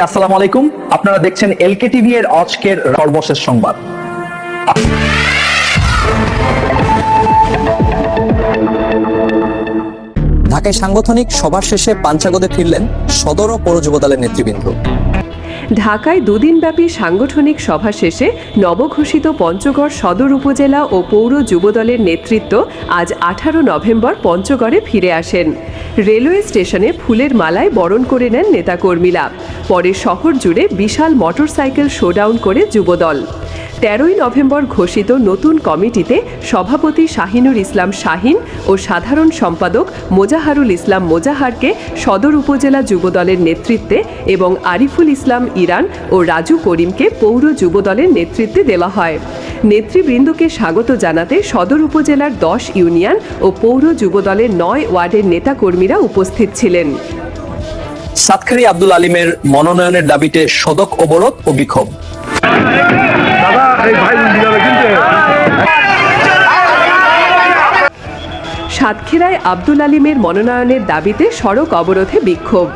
আসসালামু আলাইকুম। আপনারা দেখছেন এলকে টিভি এর আজকের সর্বশেষ সংবাদ। ঢাকায় সাংগঠনিক সভা শেষে পাঞ্চাগদে ফিরলেন সদর ও পৌর যুবদলের নেতৃবৃন্দ। ঢাকায় দুদিনব্যাপী সাংগঠনিক সভা শেষে নবঘোষিত পঞ্চগড় সদর উপজেলা ও পৌর যুবদলের নেতৃত্ব আজ 18 নভেম্বর পঞ্চগড়ে ফিরে আসেন। রেলওয়ে স্টেশনে ফুলের মালায় বরণ করে নেন নেতাকর্মীরা। পরে শহর জুড়ে বিশাল মোটরসাইকেল শোডাউন করে যুবদল। 13 নভেম্বর ঘোষিত নতুন কমিটিতে সভাপতি শাহিনুর ইসলাম শাহিন ও সাধারণ সম্পাদক মোজাহারুল ইসলাম মোজাহারকে সদর উপজেলা যুবদলের নেতৃত্বে এবং আরিফুল ইসলাম ইরান ও রাজু করিমকে পৌর যুবদলের নেতৃত্বে দেওয়া হয়। নেতৃবৃন্দকে স্বাগত জানাতে সদর উপজেলার 10 ইউনিয়ন ও পৌর যুবদলের 9 ওয়ার্ডের নেতাকর্মীরা উপস্থিত ছিলেন। সাতক্ষীরায় আব্দুল আলিমের মনোনয়নের দাবিতে সড়ক অবরোধ ও বিক্ষোভ। সাতক্ষীরায় আব্দুল আলিমের মনোনয়নের দাবিতে সড়ক অবরোধে বিক্ষোভ।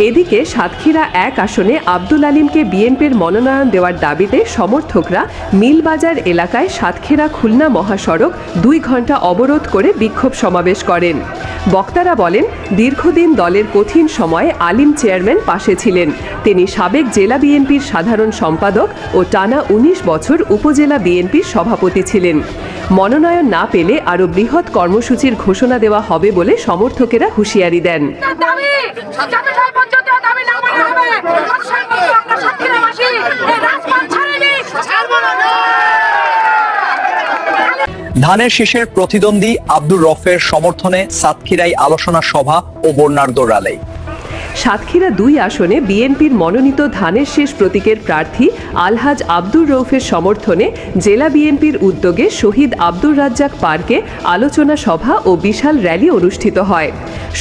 এদিকে সাতক্ষীরা 1 আসনে আব্দুল আলিমকে বিএনপির মনোনয়ন দেওয়ার দাবিতে সমর্থকরা মিলবাজার এলাকায় সাতক্ষীরা খুলনা মহাসড়ক 2 ঘন্টা অবরোধ করে বিক্ষোভ সমাবেশ করেন। বক্তারা বলেন, দীর্ঘদিন দলের কঠিন সময়ে আলিম চেয়ারম্যান পাশে ছিলেন। তিনি সাবেক জেলা বিএনপির সাধারণ সম্পাদক ও টানা 19 বছর উপজেলা বিএনপির সভাপতি ছিলেন। মনোনয়ন না পেলে আরও বৃহৎ কর্মসূচির ঘোষণা দেওয়া হবে বলে সমর্থকেরা হুঁশিয়ারি দেন। ধানের শীষের প্রতিদ্বন্দ্বী আব্দুর রফের সমর্থনে সাতক্ষীরায় আলোচনা সভা ও বর্ণাঢ্য র্যালি। সাতক্ষীরা 2 আসনে বিএনপির মনোনীত ধানের শীষ প্রতীকের প্রার্থী আলহাজ আব্দুর রউফের সমর্থনে জেলা বিএনপির উদ্যোগে শহীদ আব্দুর রাজ্জাক পার্কে আলোচনা সভা ও বিশাল র্যালি অনুষ্ঠিত হয়।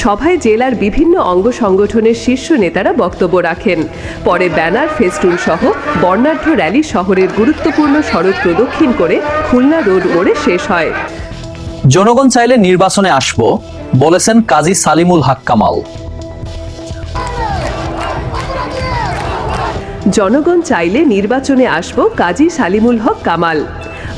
সভায় জেলার বিভিন্ন অঙ্গ সংগঠনের শীর্ষ নেতারা বক্তব্য রাখেন। পরে ব্যানার, ফেস্টুন সহ বর্ণাঢ্য র্যালি শহরের গুরুত্বপূর্ণ সড়ক প্রদক্ষিণ করে খুলনা রোড মোড়ে শেষ হয়। জনগণ চাইলে নির্বাচনে আসব বলেছেন কাজী সালিমুল হক কামাল। জনগণ চাইলে নির্বাচনে আসব কাজী সালিমুল হক কামাল।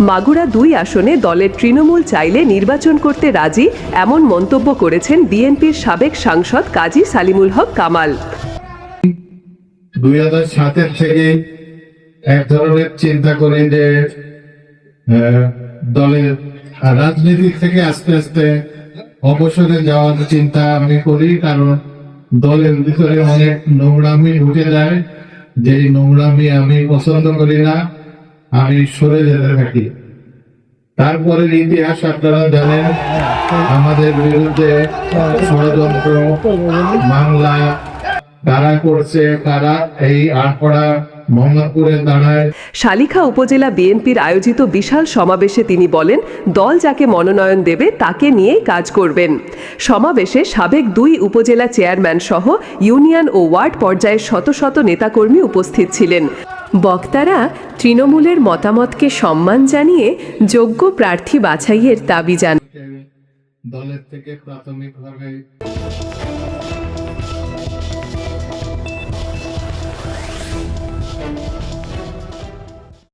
মাগুরা 2 আসনে দলের তৃণমূল চাইলে নির্বাচন করতে রাজি, এমন মন্তব্য করেছেন বিএনপির সাবেক সাংসদ কাজী সালিমুল হক কামাল। 2007 থেকে এক ধরনের চিন্তা করি যে দলের রাজনীতি থেকে আস্তে আস্তে অবসরে যাওয়ার চিন্তা আমি করি, কারণ দলের ভিতরে অনেক নোংরামি ঢুকে যায়, যে নোংরামি আমি পছন্দ করি না, আমি সরে যেতে থাকি। তারপরে ইতিহাস আপনারা জানেন, আমাদের বিরুদ্ধে ষড়যন্ত্র বাংলা কারা করছে, কারা এই আটপড়া মোহাম্মদপুরে দাঁড়ায়। শালিখা উপজেলা বিএনপির আয়োজিত বিশাল সমাবেশে তিনি বলেন, দল যাকে মনোনয়ন দেবে তাকে নিয়েই কাজ করবেন। সমাবেশে সাবেক 2 উপজেলা চেয়ারম্যান সহ ইউনিয়ন ও ওয়ার্ড পর্যায়ের শত শত নেতাকর্মী উপস্থিত ছিলেন। বক্তারা তৃণমূলের মতামতকে সম্মান জানিয়ে যোগ্য প্রার্থী বাছাইয়ের দাবি জানান। দলের থেকে প্রাথমিকভাবে